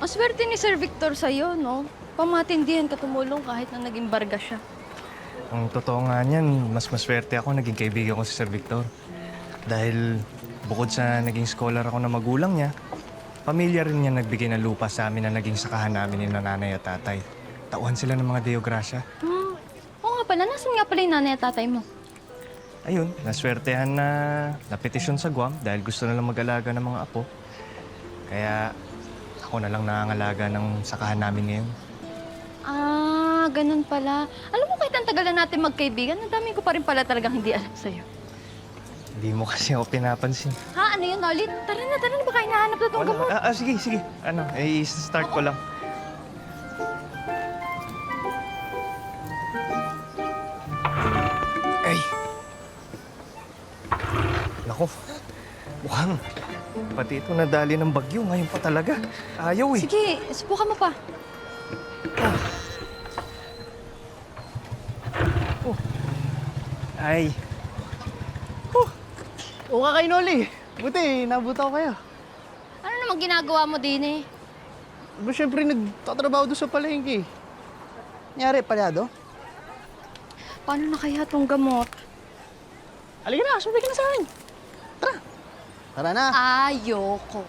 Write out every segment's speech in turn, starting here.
Aswerte ni Sir Victor sa'yo, no? Pamatindihan ka tumulong kahit na naging barga siya. Ang totoo nga niyan, mas maswerte ako naging kaibigan ko si Sir Victor. Dahil bukod sa naging scholar ako ng magulang niya, pamilya rin niya nagbigay ng lupa sa amin na naging sakahan namin ni nanay at tatay. Tauhan sila ng mga Deo Gracia. Oo nga pala, nasan nga pala yung nanay at tatay mo? Ayun, naswertehan na napetisyon sa Guam dahil gusto na lang mag-alaga ng mga apo. Kaya ako na lang nangangalaga ng sakahan namin ngayon. Ganun pala. Alam mo, kahit ang tagal na natin magkaibigan, ang dami ko pa rin pala talagang hindi alam sa'yo. Hindi mo kasi ako pinapansin. Ha? Ano yun, Nolly? Tara na, baka hinahanap na itong gamot. Sige. I-start ko lang. Ay! Nako, mukhang pati ito nadali ng bagyo ngayon pa talaga. Ayaw eh. Sige, subukan mo pa. Ay, O ka kay Noli. Buti, nabuta ko kayo. Ano namang ginagawa mo din eh? Ba, syempre nagtatrabaho doon sa palengke. Nyari, palyado? Paano na kaya itong gamot? Halika na, sumabay ka na sa akin. Tara. Tara na. Ayoko.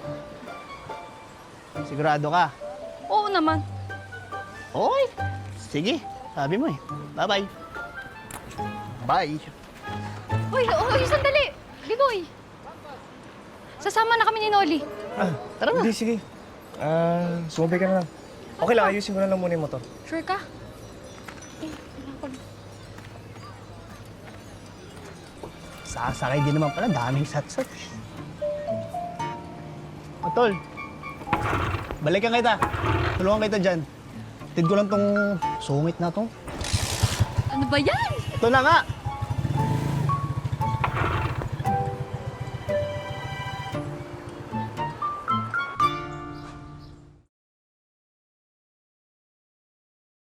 Sigurado ka? Oo naman. Okay. Sige, sabi mo eh. Bye-bye. Bye. Uy, sandali! Bigoy! Sasama na kami ni Nolly. Tara na. hindi, sige. Sumabay ka na lang. Okay lang, ayusin ko na lang muna yung motor. Sure ka? Wala pa. Sasakay din naman pala, daming satsat. O, Tol. Balikan kita. Tulungan kita dyan. Tid ko lang tong sungit na to. Ano ba yan? Ito na nga.